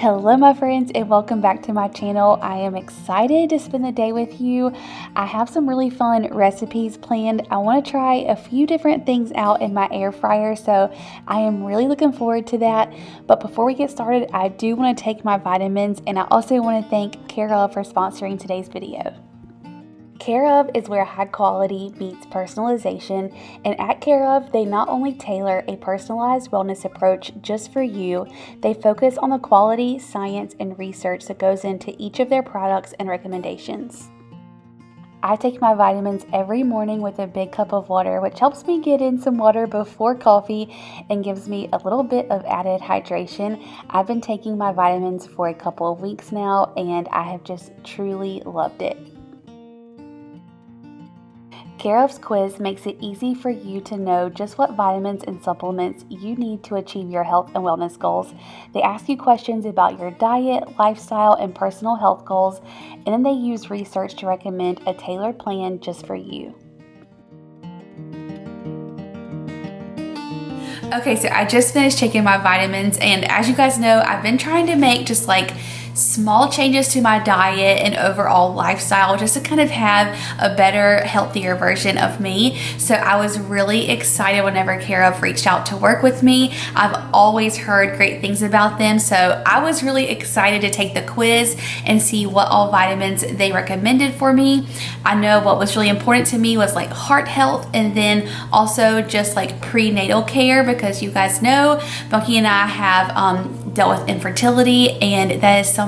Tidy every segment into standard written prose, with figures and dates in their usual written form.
Hello my friends, and welcome back to my channel. I am excited to spend the day with you. I have some really fun recipes planned. I want to try a few different things out in my air fryer, so I am really looking forward to that. But before we get started, I do want to take my vitamins, and I also want to thank Care of for sponsoring today's video. Care of is where high quality meets personalization, and at Care of, they not only tailor a personalized wellness approach just for you, they focus on the quality, science, and research that goes into each of their products and recommendations. I take my vitamins every morning with a big cup of water, which helps me get in some water before coffee and gives me a little bit of added hydration. I've been taking my vitamins for a couple of weeks now, and I have just truly loved it. Care of's quiz makes it easy for you to know just what vitamins and supplements you need to achieve your health and wellness goals. They ask you questions about your diet, lifestyle, and personal health goals, and then they use research to recommend a tailored plan just for you. Okay, so I just finished taking my vitamins, and as you guys know, I've been trying to make just like small changes to my diet and overall lifestyle just to kind of have a better, healthier version of me. So I was really excited whenever Care of reached out to work with me. I've always heard great things about them, so I was really excited to take the quiz and see what all vitamins they recommended for me. I know what was really important to me was like heart health, and then also just like prenatal care, because you guys know Bunky and I have dealt with infertility, and that is something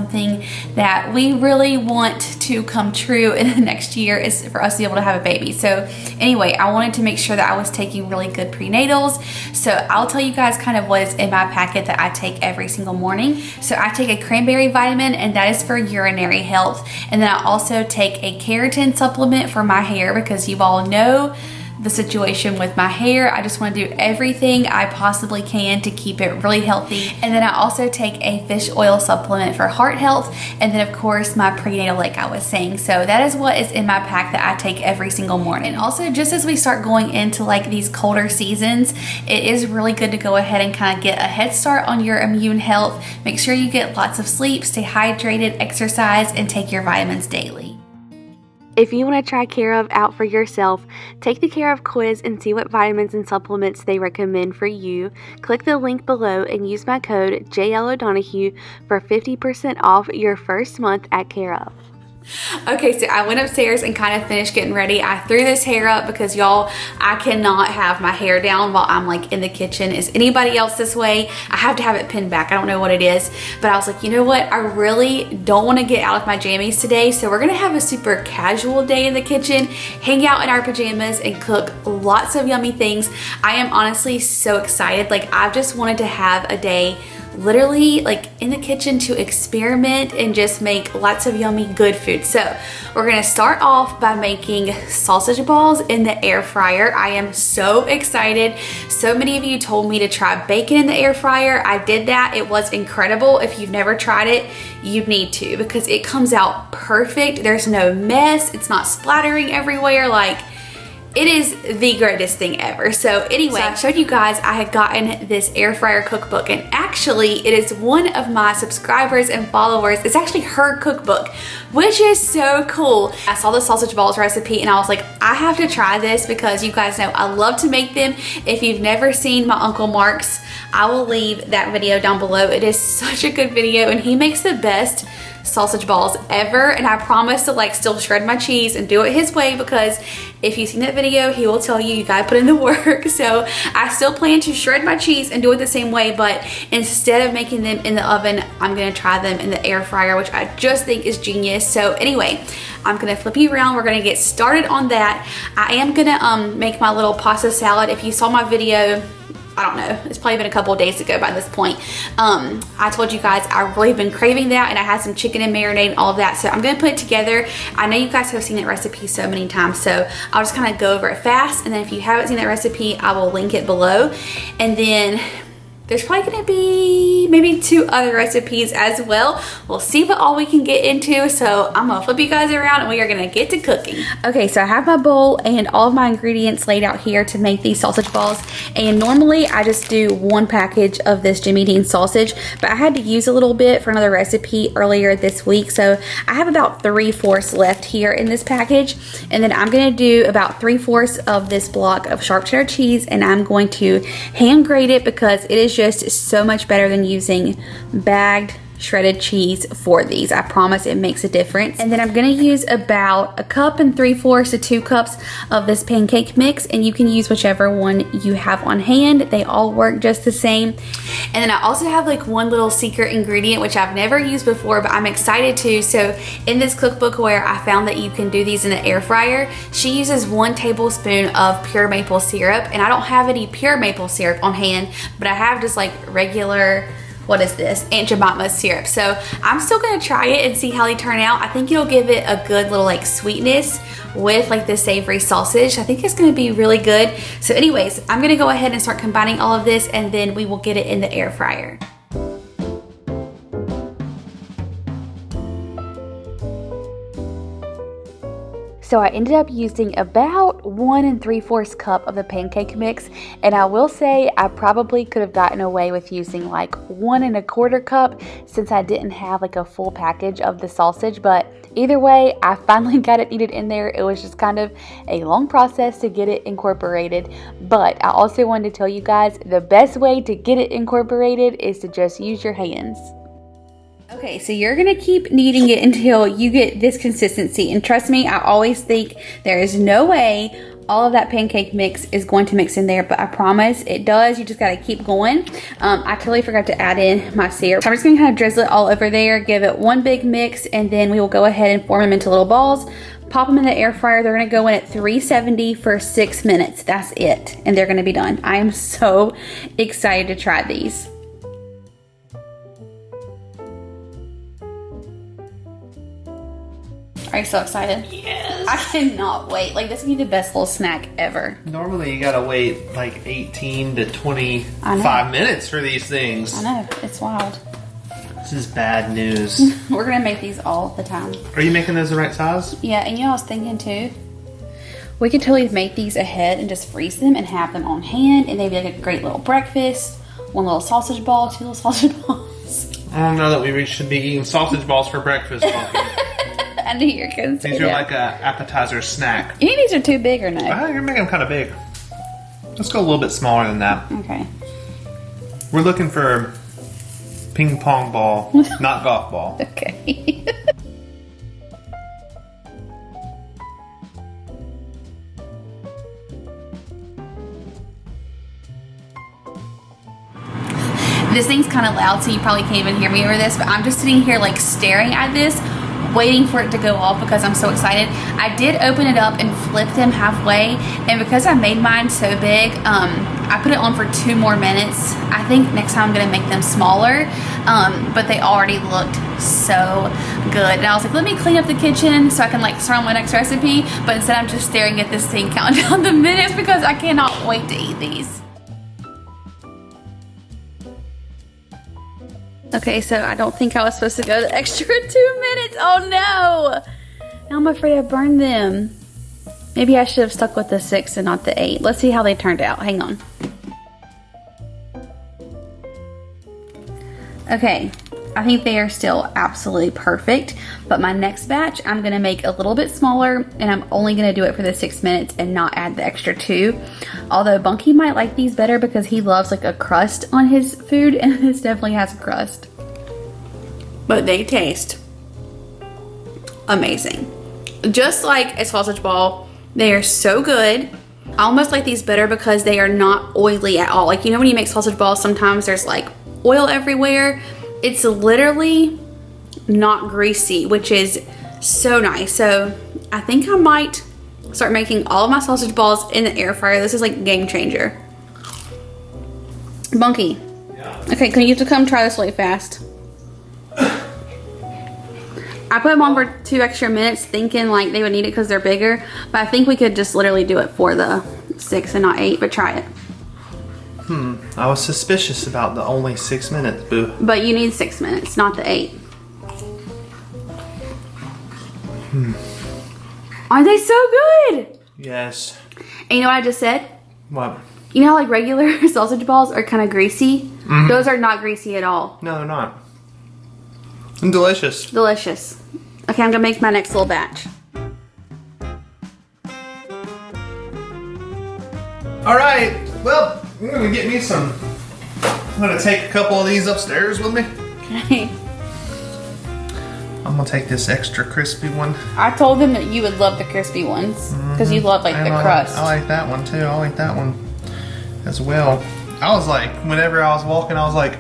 that we really want to come true in the next year, is for us to be able to have a baby. So anyway, I wanted to make sure that I was taking really good prenatals. So I'll tell you guys kind of what is in my packet that I take every single morning. So I take a cranberry vitamin, and that is for urinary health. And then I also take a keratin supplement for my hair, because you all know the situation with my hair. I just want to do everything I possibly can to keep it really healthy. And then I also take a fish oil supplement for heart health, and then of course my prenatal, like I was saying. So that is what is in my pack that I take every single morning. And also, just as we start going into like these colder seasons, it is really good to go ahead and kind of get a head start on your immune health. Make sure you get lots of sleep, stay hydrated, exercise, and take your vitamins daily. If you want to try Care of out for yourself, take the Care of quiz and see what vitamins and supplements they recommend for you. Click the link below and use my code JLODonahue for 50% off your first month at Care of. Okay, so I went upstairs and kind of finished getting ready. I threw this hair up because y'all, I cannot have my hair down while I'm like in the kitchen. Is anybody else this way? I have to have it pinned back. I don't know what it is, but I was like, you know what? I really don't want to get out of my jammies today. So we're going to have a super casual day in the kitchen, hang out in our pajamas and cook lots of yummy things. I am honestly so excited. Like, I've just wanted to have a day literally like in the kitchen to experiment and just make lots of yummy good food. So we're gonna start off by making sausage balls in the air fryer. I am so excited. So many of you told me to try bacon in the air fryer. I did that. It was incredible. If you've never tried it, you need to, because it comes out perfect. There's no mess. It's not splattering everywhere. Like, it is the greatest thing ever. So anyway, I showed you guys I had gotten this air fryer cookbook, and actually it is one of my subscribers and followers. It's actually her cookbook, which is so cool. I saw the sausage balls recipe and I was like, I have to try this, because you guys know I love to make them. If you've never seen my Uncle Mark's, I will leave that video down below. It is such a good video, and he makes the best sausage balls ever, and I promise to like still shred my cheese and do it his way, because if you've seen that video, he will tell you gotta put in the work. So I still plan to shred my cheese and do it the same way, but instead of making them in the oven, I'm gonna try them in the air fryer, which I just think is genius. So anyway, I'm gonna flip you around. We're gonna get started on that. I am gonna make my little pasta salad. If you saw my video, I don't know, it's probably been a couple of days ago by this point. I told you guys I've really been craving that, and I had some chicken and marinade and all of that, so I'm gonna put it together. I know you guys have seen that recipe so many times, so I'll just kind of go over it fast, and then if you haven't seen that recipe, I will link it below. And then there's probably gonna be maybe 2 other recipes as well. We'll see what all we can get into. So I'm gonna flip you guys around and we are gonna get to cooking. Okay, so I have my bowl and all of my ingredients laid out here to make these sausage balls. And normally I just do 1 package of this Jimmy Dean sausage, but I had to use a little bit for another recipe earlier this week. So I have about 3/4 left here in this package. And then I'm gonna do about 3/4 of this block of sharp cheddar cheese, and I'm going to hand grate it because it is just so much better than using bagged shredded cheese for these. I promise it makes a difference. And then I'm gonna use about 1 3/4 to 2 cups of this pancake mix, and you can use whichever one you have on hand. They all work just the same. And then I also have like one little secret ingredient which I've never used before, but I'm excited to. So in this cookbook where I found that you can do these in the air fryer, she uses 1 tablespoon of pure maple syrup, and I don't have any pure maple syrup on hand, but I have just like regular, what is this, Aunt Jemima's syrup. So I'm still gonna try it and see how they turn out. I think it'll give it a good little like sweetness with like the savory sausage. I think it's gonna be really good. So anyways, I'm gonna go ahead and start combining all of this, and then we will get it in the air fryer. So I ended up using about 1 3/4 cup of the pancake mix, and I will say I probably could have gotten away with using like 1 1/4 cup since I didn't have like a full package of the sausage, but either way, I finally got it needed in there. It was just kind of a long process to get it incorporated, but I also wanted to tell you guys the best way to get it incorporated is to just use your hands. Okay, so you're gonna keep kneading it until you get this consistency, and trust me, I always think there is no way all of that pancake mix is going to mix in there, but I promise it does. You just gotta keep going. I totally forgot to add in my syrup. So I'm just gonna kind of drizzle it all over there, give it one big mix, and then we will go ahead and form them into little balls, pop them in the air fryer. They're gonna go in at 370 for 6 minutes. That's it, and they're gonna be done. I am so excited to try these. Are you so excited? Yes. I cannot wait. Like, this would be the best little snack ever. Normally you gotta wait like 18 to 25 minutes for these things. I know, it's wild. This is bad news. We're gonna make these all the time. Are you making those the right size? Yeah, and you know, I was thinking too, we could totally make these ahead and just freeze them and have them on hand, and they'd be like a great little breakfast. 1 little sausage ball, 2 little sausage balls. I don't know that we should be eating sausage balls for breakfast, Bucky. I knew you were gonna say these that. are like a appetizer snack. You think these are too big or no? You're making them kind of big. Let's go a little bit smaller than that. Okay. We're looking for ping pong ball, not golf ball. Okay. This thing's kind of loud, so you probably can't even hear me over this, but I'm just sitting here like staring at this, waiting for it to go off because I'm so excited. I did open it up and flip them halfway, and because I made mine so big, I put it on for 2 more minutes. I think next time I'm gonna make them smaller, but they already looked so good. And I was like, let me clean up the kitchen so I can like start on my next recipe, but instead I'm just staring at this thing counting down the minutes because I cannot wait to eat these. Okay, so I don't think I was supposed to go the extra 2 minutes. Oh no! Now I'm afraid I burned them. Maybe I should have stuck with the 6 and not the 8. Let's see how they turned out. Hang on. Okay, I think they are still absolutely perfect, but my next batch I'm gonna make a little bit smaller, and I'm only gonna do it for the 6 minutes and not add the extra 2. Although Bunky might like these better because he loves like a crust on his food, and this definitely has a crust. But they taste amazing. Just like a sausage ball, they are so good. I almost like these better because they are not oily at all. Like, you know when you make sausage balls, sometimes there's like oil everywhere. It's literally not greasy, which is so nice. So I think I might start making all of my sausage balls in the air fryer. This is like a game changer. Bunky. Yeah. Okay, can you have to come try this really fast? I put them on for 2 extra minutes thinking like they would need it because they're bigger, but I think we could just literally do it for the 6 and not 8, but try it. I was suspicious about the only 6 minutes, boo. But you need 6 minutes, not the 8. Aren't they so good? Yes. And you know what I just said? What? You know how like regular sausage balls are kind of greasy? Mm-hmm. Those are not greasy at all. No, they're not. And delicious. Delicious. Okay, I'm gonna make my next little batch. All right. Well, I'm gonna get me some. I'm gonna take a couple of these upstairs with me. Okay. I'm gonna take this extra crispy one. I told them that you would love the crispy ones because you love like And the crust. I like that one too. I like that one as well. I was like, whenever I was walking, I was like,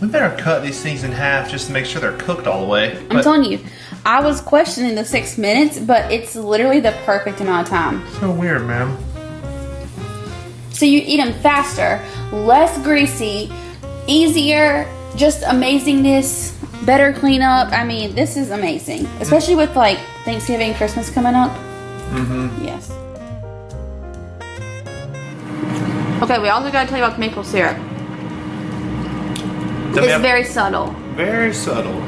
we better cut these things in half just to make sure they're cooked all the way. I'm telling you, I was questioning the 6 minutes, but it's literally the perfect amount of time. So weird, man. So you eat them faster, less greasy, easier, just amazingness, better cleanup. I mean, this is amazing, especially with like Thanksgiving, Christmas coming up. Mm-hmm. Yes. Okay, we also gotta tell you about the maple syrup. It's very subtle. Very subtle.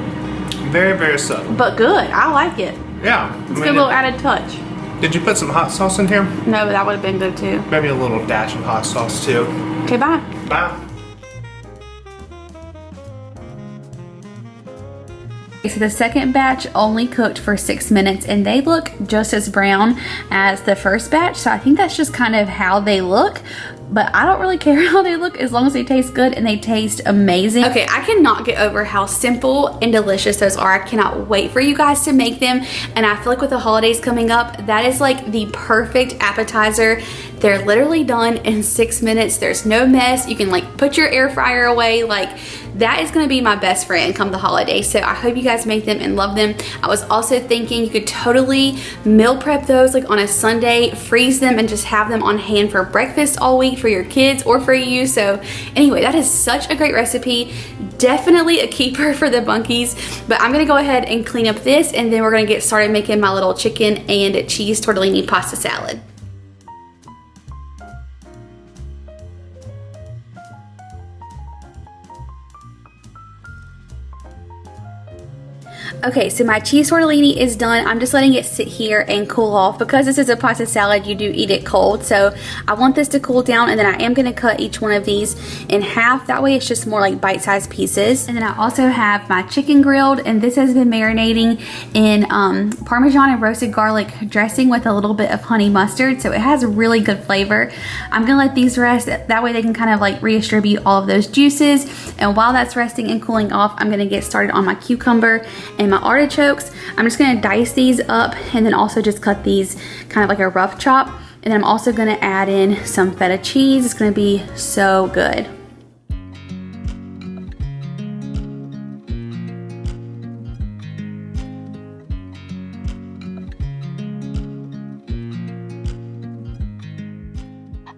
Very, very subtle. But good. I like it. Yeah. It's a good little added touch. Did you put some hot sauce in here? No, but that would have been good too. Maybe a little dash of hot sauce too. Okay, bye. Bye. So the second batch only cooked for 6 minutes and they look just as brown as the first batch. So I think that's just kind of how they look. But I don't really care how they look as long as they taste good and they taste amazing. Okay, I cannot get over how simple and delicious those are. I cannot wait for you guys to make them. And I feel like with the holidays coming up, that is like the perfect appetizer. They're literally done in 6 minutes. There's no mess. You can like put your air fryer away. Like that is gonna be my best friend come the holidays. So I hope you guys make them and love them. I was also thinking you could totally meal prep those like on a Sunday, freeze them and just have them on hand for breakfast all week for your kids or for you. So anyway, that is such a great recipe. Definitely a keeper for the bunkies. But I'm gonna go ahead and clean up this and then we're gonna get started making my little chicken and cheese tortellini pasta salad. Okay, so my cheese tortellini is done. I'm just letting it sit here and cool off. Because this is a pasta salad, you do eat it cold. So I want this to cool down and then I am gonna cut each one of these in half. That way it's just more like bite-sized pieces. And then I also have my chicken grilled and this has been marinating in Parmesan and roasted garlic dressing with a little bit of honey mustard. So it has a really good flavor. I'm gonna let these rest. That way they can kind of like redistribute all of those juices. And while that's resting and cooling off, I'm gonna get started on my cucumber and my artichokes. I'm just gonna dice these up and then also just cut these kind of like a rough chop. And then I'm also gonna add in some feta cheese. It's gonna be so good.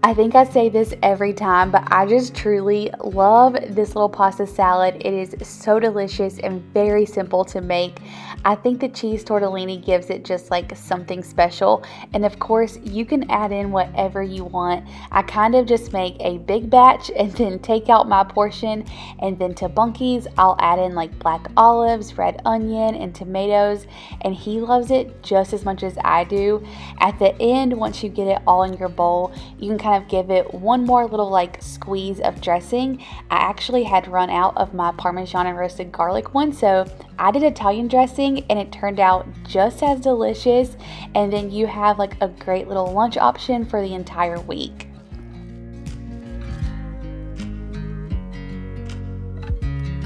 I think I say this every time, but I just truly love this little pasta salad. It is so delicious and very simple to make. I think the cheese tortellini gives it just like something special. And of course, you can add in whatever you want. I kind of just make a big batch and then take out my portion. And then to Bunky's, I'll add in like black olives, red onion, and tomatoes. And he loves it just as much as I do. At the end, once you get it all in your bowl, you can kind of give it one more little like squeeze of dressing. I actually had run out of my Parmesan and roasted garlic one, so I did Italian dressing and it turned out just as delicious. And then you have like a great little lunch option for the entire week.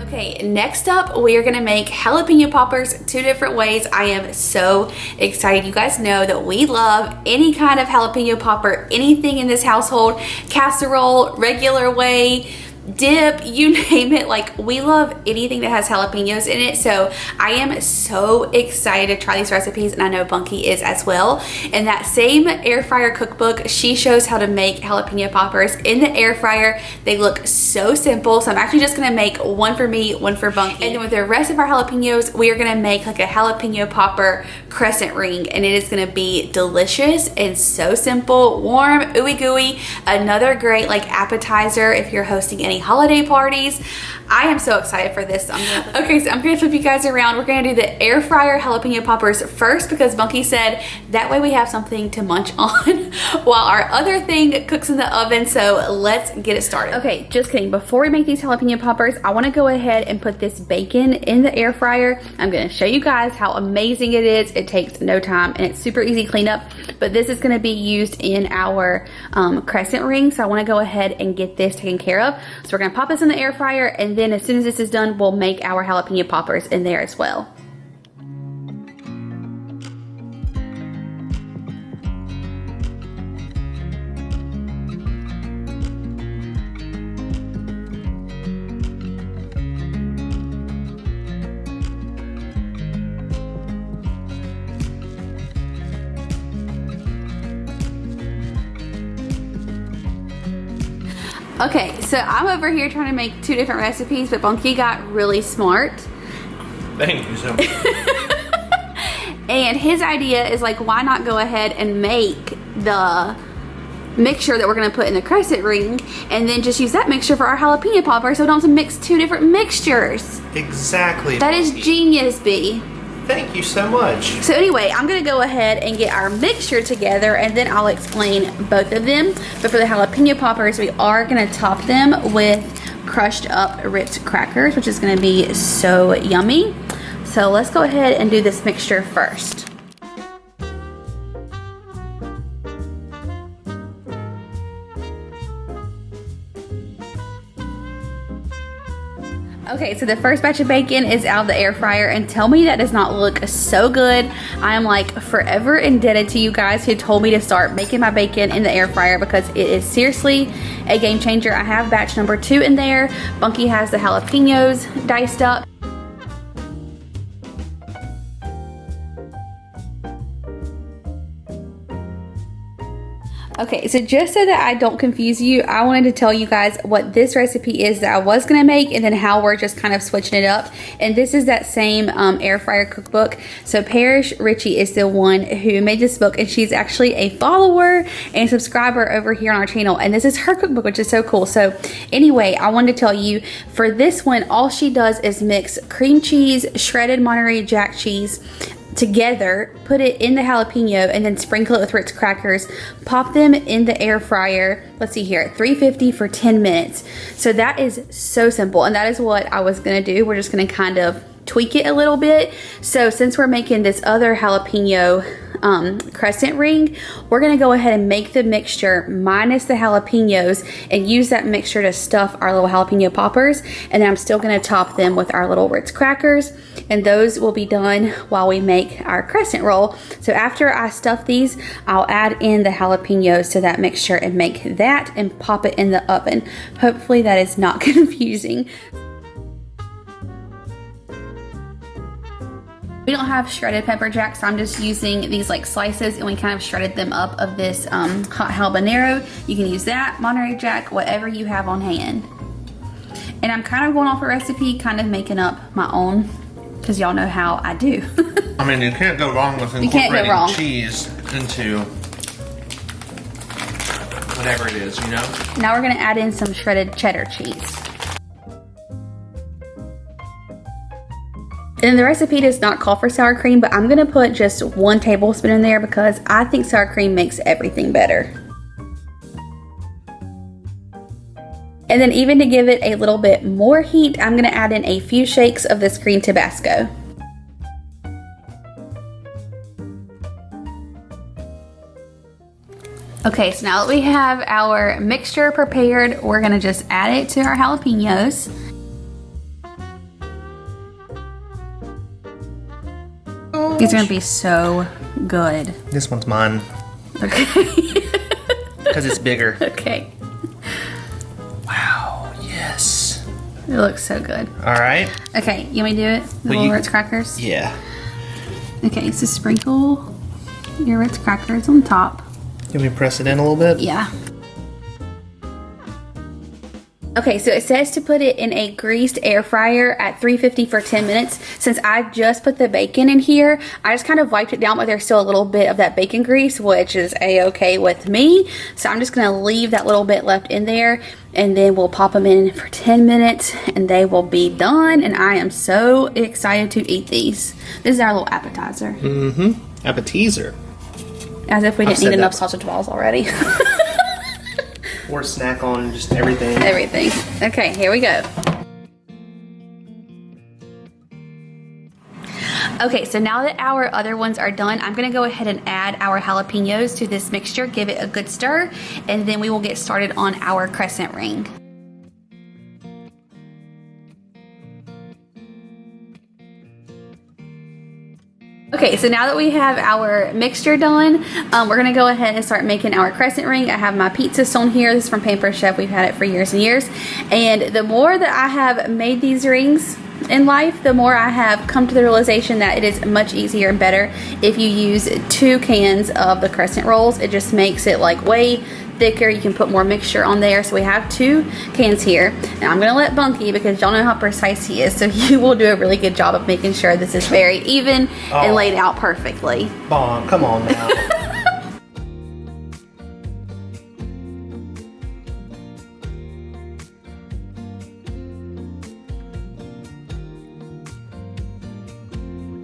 Okay, next up we are gonna make jalapeno poppers 2 different ways. I am so excited. You guys know that we love any kind of jalapeno popper, anything in this household, casserole, regular way, dip, you name it. Like, we love anything that has jalapenos in it. So I am so excited to try these recipes, and I know Bunky is as well. In that same air fryer cookbook, she shows how to make jalapeno poppers in the air fryer. They look so simple. So I'm actually just gonna make one for me, one for Bunky. And then with the rest of our jalapenos, we are gonna make like a jalapeno popper crescent ring, and it is gonna be delicious and so simple, warm, ooey gooey. Another great like appetizer if you're hosting any holiday parties. I am so excited for this. Okay, so I'm gonna flip you guys around. We're gonna do the air fryer jalapeno poppers first because Bunky said that way we have something to munch on while our other thing cooks in the oven. So let's get it started. Okay, just kidding. Before we make these jalapeno poppers, I wanna go ahead and put this bacon in the air fryer. I'm gonna show you guys how amazing it is. It takes no time and it's super easy cleanup, but this is gonna be used in our crescent ring. So I wanna go ahead and get this taken care of. So we're gonna pop this in the air fryer, and then as soon as this is done, we'll make our jalapeno poppers in there as well. Okay, so I'm over here trying to make 2 different recipes, but Bunky got really smart. Thank you so much. And his idea is like, why not go ahead and make the mixture that we're gonna put in the crescent ring, and then just use that mixture for our jalapeno popper, so we don't have to mix 2 different mixtures. Exactly. That is genius, B. Thank you so much. So anyway, I'm gonna go ahead and get our mixture together, and then I'll explain both of them. But for the jalapeno poppers, we are gonna top them with crushed up Ritz crackers, which is gonna be so yummy. So let's go ahead and do this mixture first. Okay, so the first batch of bacon is out of the air fryer, and tell me that does not look so good. I am like forever indebted to you guys who told me to start making my bacon in the air fryer because it is seriously a game changer. I have batch number 2 in there. Bunky has the jalapenos diced up. Okay, so just so that I don't confuse you, I wanted to tell you guys what this recipe is that I was gonna make, and then how we're just kind of switching it up. And this is that same air fryer cookbook. So Parrish Ritchie is the one who made this book, and she's actually a follower and subscriber over here on our channel. And this is her cookbook, which is so cool. So anyway, I wanted to tell you, for this one, all she does is mix cream cheese, shredded Monterey Jack cheese, together, put it in the jalapeno, and then sprinkle it with Ritz crackers. Pop them in the air fryer, let's see here, at 350 for 10 minutes. So that is so simple, and that is what I was gonna do. We're just gonna kind of tweak it a little bit. So since we're making this other jalapeno crescent ring, we're gonna go ahead and make the mixture minus the jalapenos and use that mixture to stuff our little jalapeno poppers. And then I'm still gonna top them with our little Ritz crackers, and those will be done while we make our crescent roll. So after I stuff these, I'll add in the jalapenos to that mixture and make that and pop it in the oven. Hopefully that is not confusing. We don't have shredded pepper jack, so I'm just using these like slices, and we kind of shredded them up of this hot habanero. You can use that, Monterey Jack, whatever you have on hand. And I'm kind of going off a recipe, kind of making up my own, because y'all know how I do. I mean, you can't go wrong with incorporating cheese into whatever it is, you know? Now we're gonna add in some shredded cheddar cheese. And the recipe does not call for sour cream, but I'm gonna put just 1 tablespoon in there because I think sour cream makes everything better. And then even to give it a little bit more heat, I'm gonna add in a few shakes of this green Tabasco. Okay, so now that we have our mixture prepared, we're gonna just add it to our jalapenos. These are gonna be so good. This one's mine. Okay. Because it's bigger. Okay. Wow, yes. It looks so good. All right. Okay, you want me to do it? The little Ritz crackers? Yeah. Okay, so sprinkle your Ritz crackers on top. Can we press it in a little bit? Yeah. Okay, so it says to put it in a greased air fryer at 350 for 10 minutes. Since I just put the bacon in here, I just kind of wiped it down, but there's still a little bit of that bacon grease, which is a-okay with me. So I'm just gonna leave that little bit left in there, and then we'll pop them in for 10 minutes, and they will be done. And I am so excited to eat these. This is our little appetizer. Mm-hmm. Appetizer. As if we didn't eat enough sausage balls already. Or snack on just everything. Everything. Okay, here we go. Okay, so now that our other ones are done, I'm gonna go ahead and add our jalapenos to this mixture, give it a good stir, and then we will get started on our crescent ring. Okay, so now that we have our mixture done, we're gonna go ahead and start making our crescent ring. I have my pizza stone here. This is from Paper Chef. We've had it for years and years. And the more that I have made these rings in life, the more I have come to the realization that it is much easier and better if you use 2 cans of the crescent rolls. It just makes it like way thicker. You can put more mixture on there. So we have 2 cans here. Now I'm gonna let Bunky, because y'all know how precise he is, so he will do a really good job of making sure this is very even and laid out perfectly. Bon, come on now.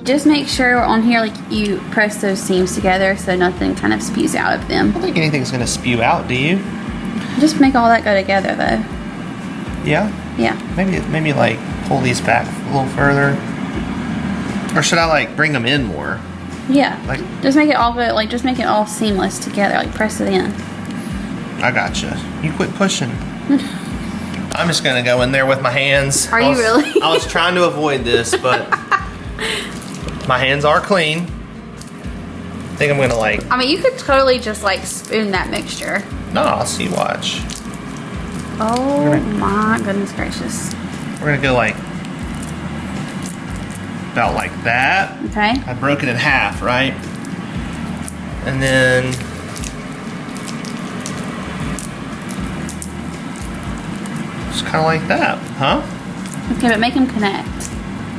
Just make sure on here, like, you press those seams together so nothing kind of spews out of them. I don't think anything's gonna spew out, do you? Just make all that go together though. Yeah? Yeah. Maybe like pull these back a little further. Or should I like bring them in more? Yeah. Like, just make it all good, like just make it all seamless together, like press it in. I gotcha. You quit pushing. I'm just gonna go in there with my hands. Are you really? I was trying to avoid this, but my hands are clean. I think I'm gonna like... I mean, you could totally just like spoon that mixture. No, I'll see, watch. Oh my goodness gracious. We're gonna go like... about like that. Okay. I broke it in half, right? And then... just kind of like that, huh? Okay, but make them connect.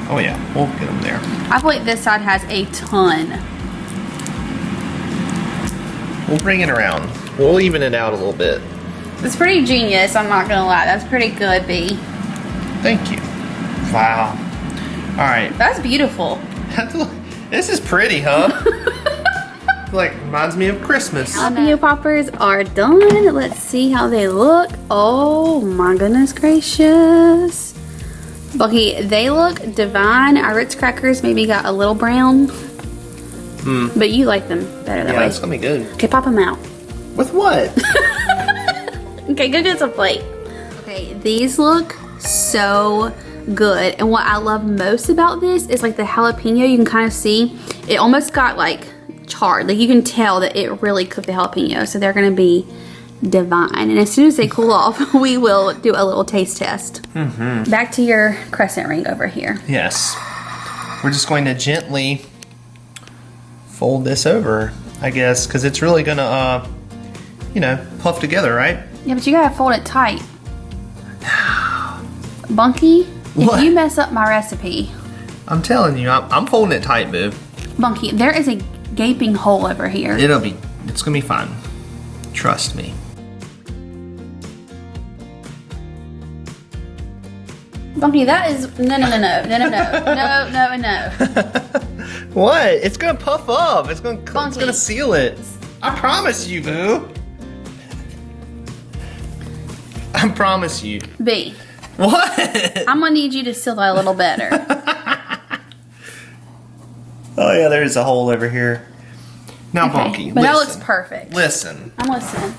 Oh yeah, we'll get them there. I feel like this side has a ton. We'll bring it around. We'll even it out a little bit. It's pretty genius, I'm not gonna lie. That's pretty good, B. Thank you. Wow. All right. That's beautiful. This is pretty, huh? Like, reminds me of Christmas. Jalapeno poppers are done. Let's see how they look. Oh my goodness gracious. Bucky, they look divine. Our Ritz crackers maybe got a little brown. But you like them better that way. Yeah, it's gonna be good. Okay, pop them out. With what? Okay, go get some plate. Okay, these look so good. And what I love most about this is like the jalapeno, you can kind of see it almost got like charred. Like you can tell that it really cooked the jalapeno. So they're gonna be divine. And as soon as they cool off, we will do a little taste test. Back to your crescent ring over here. Yes. We're just going to gently fold this over, I guess, because it's really gonna, you know, puff together, right? Yeah, but you gotta fold it tight. Bunky, What? if you mess up my recipe. I'm telling you, I'm folding it tight, boo. Bunky, there is a gaping hole over here. It's gonna be fine. Trust me. Bunky, that is, no. What? It's gonna puff up. It's gonna Bunky. seal it. I promise you, boo. I promise you. B, What? I'm gonna need you to seal that a little better. Oh yeah, there's a hole over here. Now, Okay, Bunky, but listen. that looks perfect. Listen. I'm listening.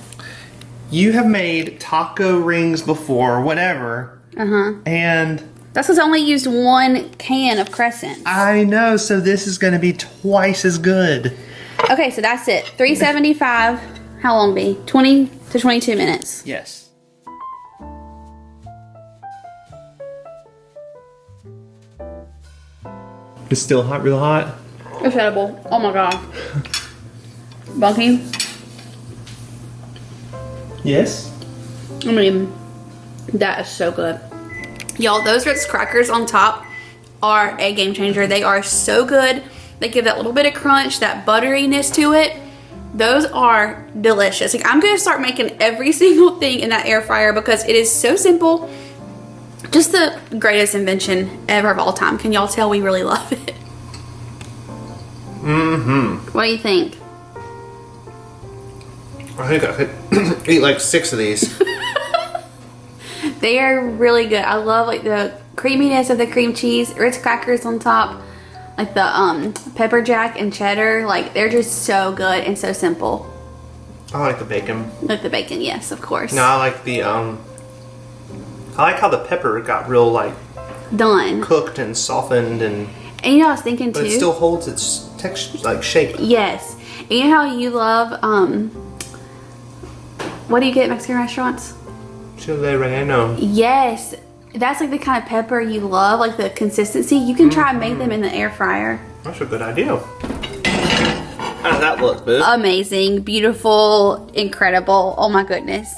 You have made taco rings before, whatever. And That's because I only used 1 can of crescent. I know, so this is going to be twice as good. Okay, so that's it. 375. How long, B? 20 to 22 minutes. Yes. It's still hot, real hot. It's edible. Oh my god. Bunky. Yes. I mean, that is so good. Y'all, those Ritz crackers on top are a game changer. They are so good. They give that little bit of crunch, that butteriness to it. Those are delicious. Like, I'm gonna start making every single thing in that air fryer because it is so simple. Just the greatest invention ever of all time. Can y'all tell we really love it? Mm-hmm. What do you think? I think I could eat like 6 of these. They are really good. I love like the creaminess of the cream cheese, Ritz crackers on top, like the pepper jack and cheddar. Like, they're just so good and so simple. I like the bacon. Like the bacon, yes, of course. No, I like the I like how the pepper got real like done, cooked and softened, and you know, I was thinking but too. it still holds its texture, like shape. Yes, and you know how you love what do you get at Mexican restaurants? Chile relleno. Yes, that's like the kind of pepper you love, like the consistency. You can try and make them in the air fryer. That's a good idea. How does that look, boo? Amazing, beautiful, incredible. Oh my goodness.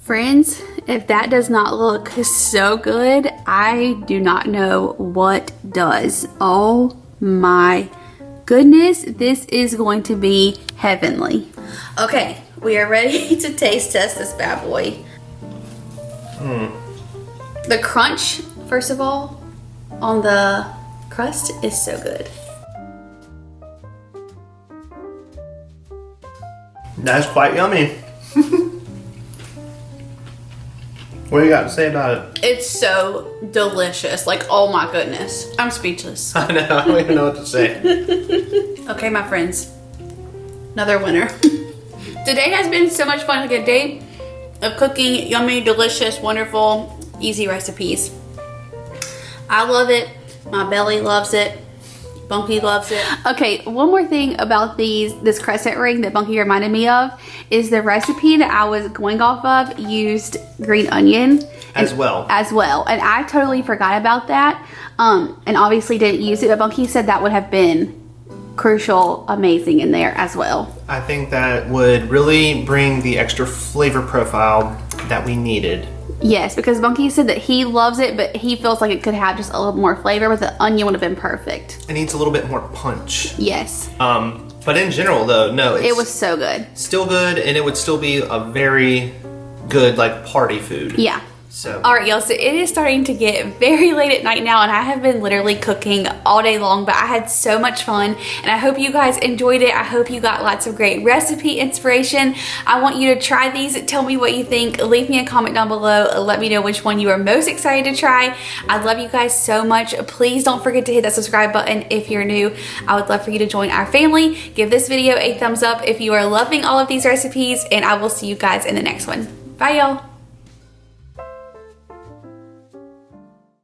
Friends, if that does not look so good, I do not know what does. Oh my goodness, this is going to be heavenly. Okay, we are ready to taste test this bad boy. The crunch, first of all, on the crust is so good. That's quite yummy. What do you got to say about it? It's so delicious. Like, oh my goodness. I'm speechless. I know, I don't even know what to say. Okay, my friends. Another winner. Today has been so much fun. Like a day of cooking yummy, delicious, wonderful, easy recipes. I love it. My belly loves it. Bunky loves it. Okay, one more thing about this crescent ring that Bunky reminded me of is the recipe that I was going off of used green onion As well. And I totally forgot about that. And obviously didn't use it, but Bunky said that would have been crucial, amazing in there as well. I think that would really bring the extra flavor profile that we needed. Yes, because Bunky said that he loves it, but he feels like it could have just a little more flavor, but the onion would have been perfect. It needs a little bit more punch. Yes. But in general, though, no, It was so good. still good, and it would still be a very good like party food. Yeah. So. All right, y'all, so it is starting to get very late at night now, and I have been literally cooking all day long, but I had so much fun, and I hope you guys enjoyed it. I hope you got lots of great recipe inspiration. I want you to try these. Tell me what you think. Leave me a comment down below. Let me know which one you are most excited to try. I love you guys so much. Please don't forget to hit that subscribe button if you're new. I would love for you to join our family. Give this video a thumbs up if you are loving all of these recipes, and I will see you guys in the next one. Bye, y'all.